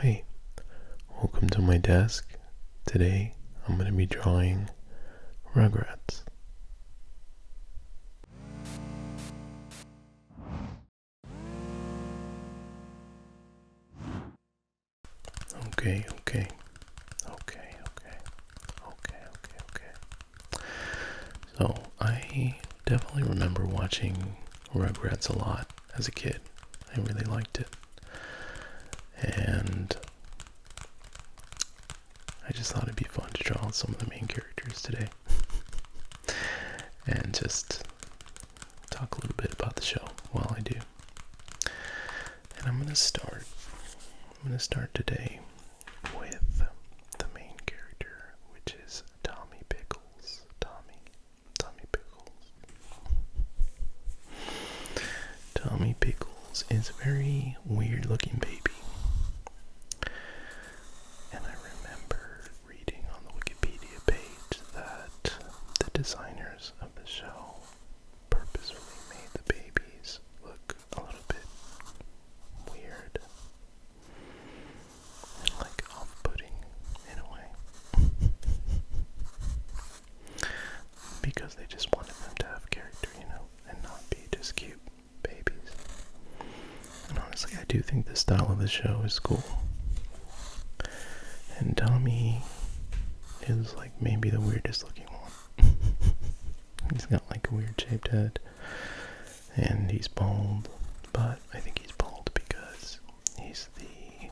Hey, welcome to my desk. Today I'm going to be drawing Rugrats. Okay. So I definitely remember watching Rugrats a lot as a kid. I really liked it. And I just thought it'd be fun to draw some of the main characters today. And just talk a little bit about the show while I do. And I'm gonna start today with the main character, which is Tommy Pickles. Tommy Pickles. Tommy Pickles is a very weird looking baby. And I remember reading on the Wikipedia page that the designers of the show purposefully made the babies look a little bit weird, like off-putting in a way, because they just wanted them to have character, and not be just cute babies. And honestly, I do think the style of the show is cool. And Tommy is like maybe the weirdest looking one. He's got like a weird shaped head, and he's bald, but I think he's bald because he's the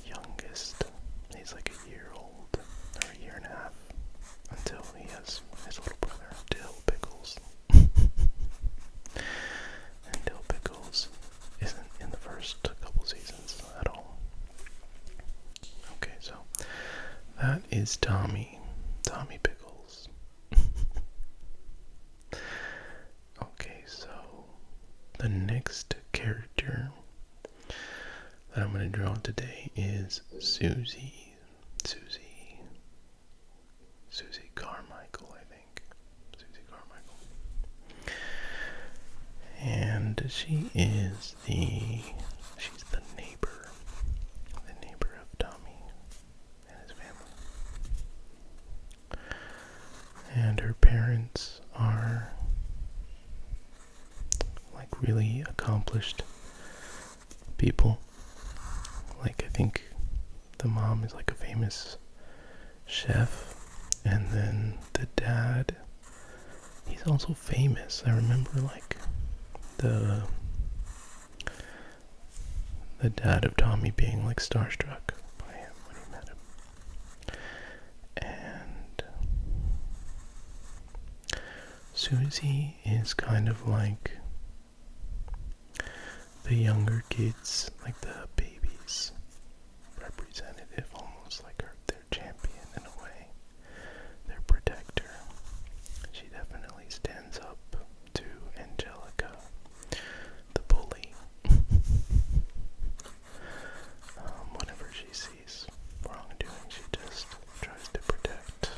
youngest. He's like a year old, or a year and a half, until he has his little brother, Dill Pickles. And Dill Pickles isn't in the first couple seasons at all. Okay, so that is Tommy Pickles. Okay, so the next character that I'm going to draw today is Susie Carmichael, I think. Susie Carmichael. And she's the neighbor of Tommy and his family. And her parents are like really accomplished people. Like, I think the mom is like a famous chef, and then the dad, he's also famous. I remember like the dad of Tommy being like starstruck by him when he met him. And Susie is kind of like the younger kids, like the babies' representative, almost like their champion in a way, their protector. She definitely stands up to Angelica, the bully, whenever she sees wrongdoing. She just tries to protect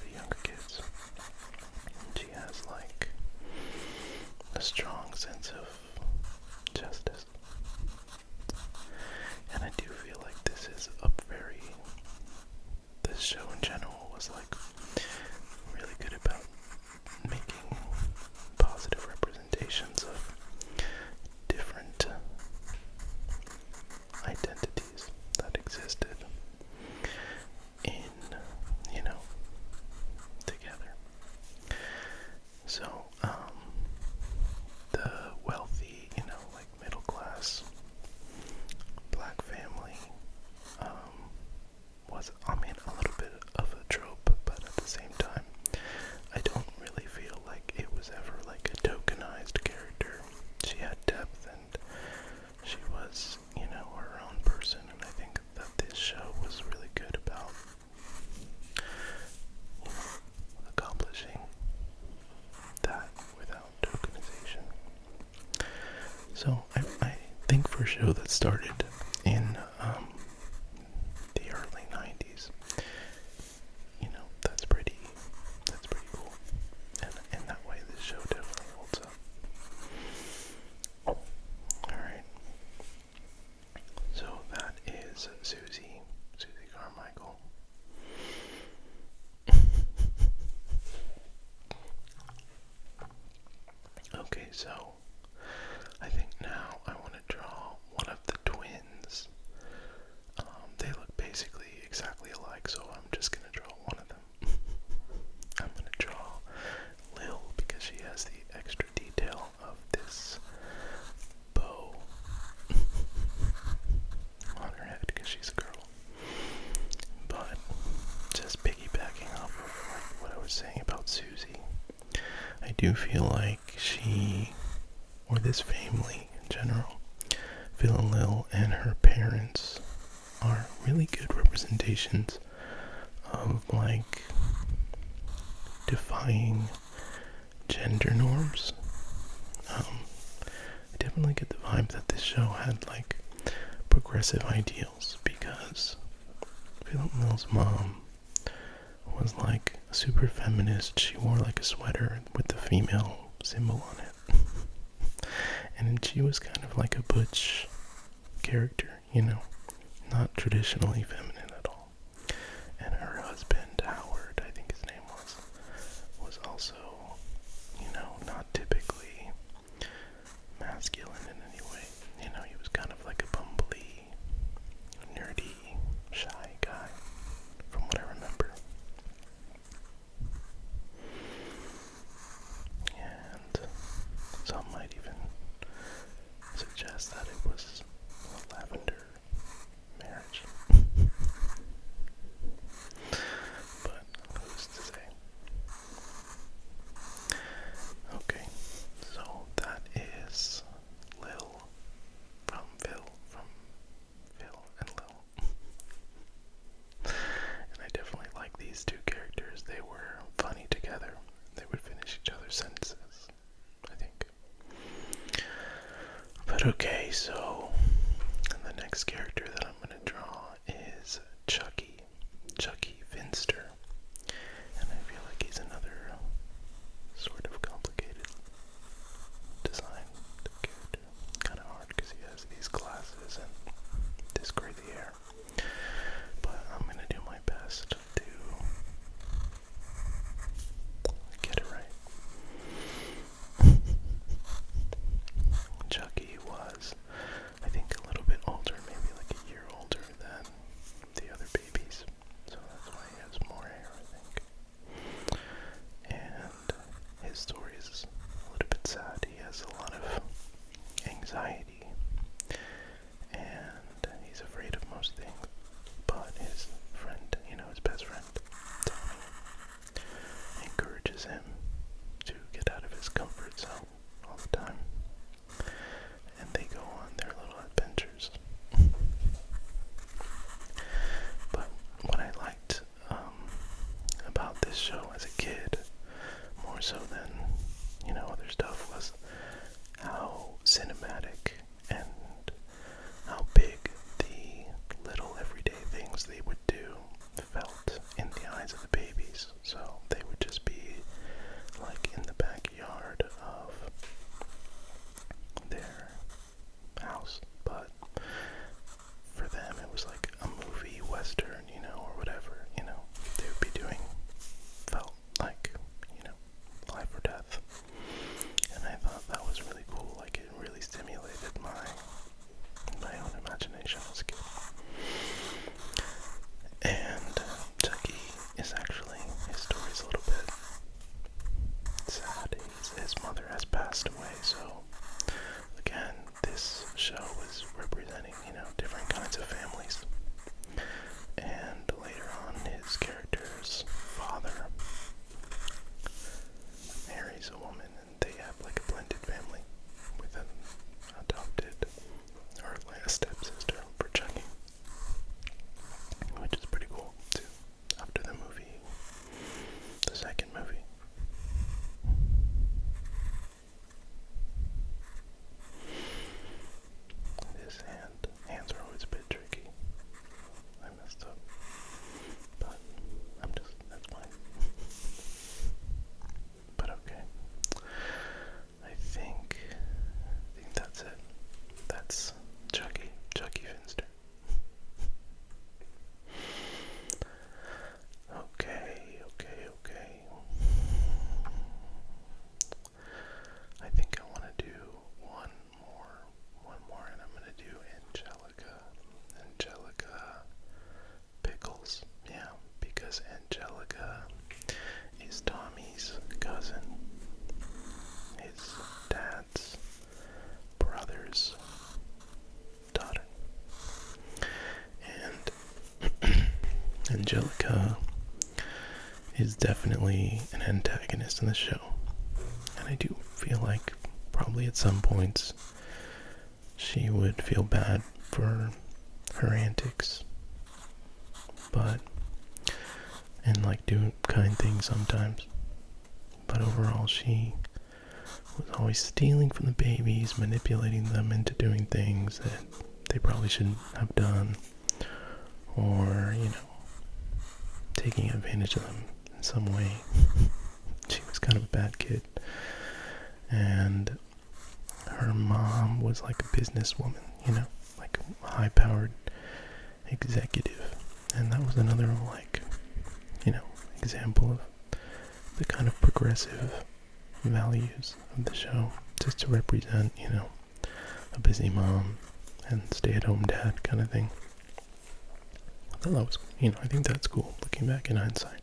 the younger kids. And she has like a strong sense of justice. And I do feel like this show in general was like really good about making positive representations of different identities that existed in, together. So, the wealthy, like middle class black family, was, a little bit of a trope, but at the same time, I don't really feel like it was ever like a tokenized character. She had depth, and she was, her own person, and I think that this show was really good about, accomplishing that without tokenization. So I think for a show that started in the early 90s, that's pretty cool. And in that way, this show definitely holds up. Alright. So that is Susie Carmichael. Okay, so I think now I want to draw one of the twins. They look basically exactly alike, so I'm just going to draw one of them. I'm going to draw Lil because she has the extra detail of this bow on her head because she's a girl. But just piggybacking off of like what I was saying about Susie, I do feel like she, or this family in general, Phil and Lil and her parents are really good representations of like defying gender norms. I definitely get the vibe that this show had like progressive ideals because Phil and Lil's mom was like a super feminist. She wore like a sweater with the female symbol on it. And she was kind of like a butch character, you know, not traditionally feminine at all. And her husband, Howard, I think his name was also, you know, not typically masculine in any way. You know, he was kind of like a bumbly, nerdy, shy guy, from what I remember. And some might even suggest that it was a lavender marriage. But who's to say? Okay, so that is Lil from Phil and Lil. And I definitely like these two characters. They were funny together. They would finish each other's sentences, I think. But okay, so the next character that I'm going to draw is Chucky Finster. And I feel like he's another sort of complicated design character. Kind of hard because he has these glasses and this crazy hair. But I'm going to do my best to get it right. Chucky was, I think, a little bit older, maybe like a Angelica is definitely an antagonist in the show. And I do feel like probably at some points she would feel bad for her antics. But, and like do kind things sometimes. But overall she was always stealing from the babies, manipulating them into doing things that they probably shouldn't have done. Or, taking advantage of them in some way. She was kind of a bad kid. And her mom was like a businesswoman, like a high-powered executive. And that was another, example of the kind of progressive values of the show. Just to represent, a busy mom and stay-at-home dad kind of thing. I thought that was, I think that's cool looking back in hindsight.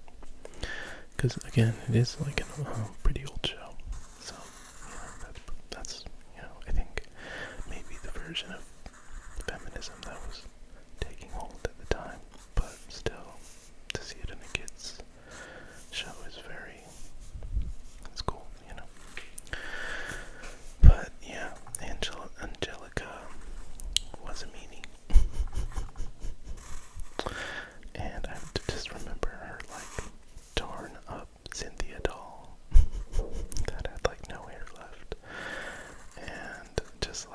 Because, again, it is like a pretty old show. So, that's I think maybe the version of feminism that was taking hold at the time. But still, to see it in a kid's show is it's cool, But, yeah, Angelica was a meanie. And I just remember her, torn up Cynthia doll that had, no hair left. And just,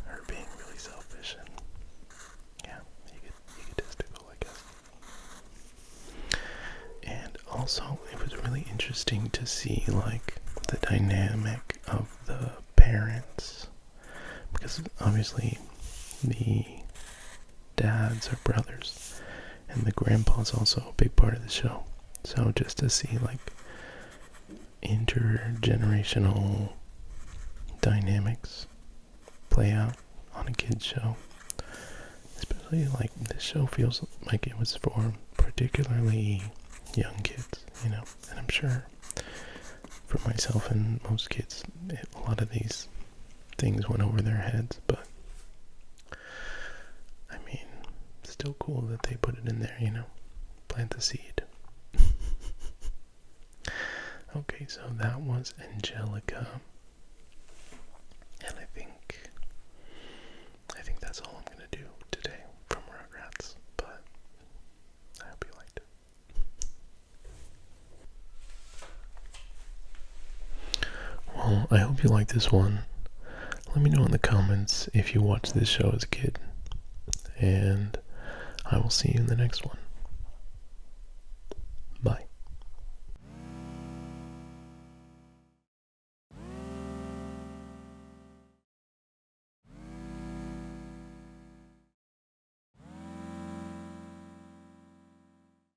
her being really selfish and, egotistical, I guess. And also, it was really interesting to see, the dynamic of the parents. Because, obviously, the dads are brothers. And the grandpa's also a big part of the show. So just to see, intergenerational dynamics play out on a kid's show. Especially, this show feels like it was for particularly young kids, And I'm sure for myself and most kids, a lot of these things went over their heads, but I mean, still cool that they put it in there, plant the seed. Okay, so that was Angelica, and I think that's all I'm gonna do today from Rugrats, but I hope you liked it. Well, I hope you liked this one. Let me know in the comments if you watched this show as a kid, and I will see you in the next one.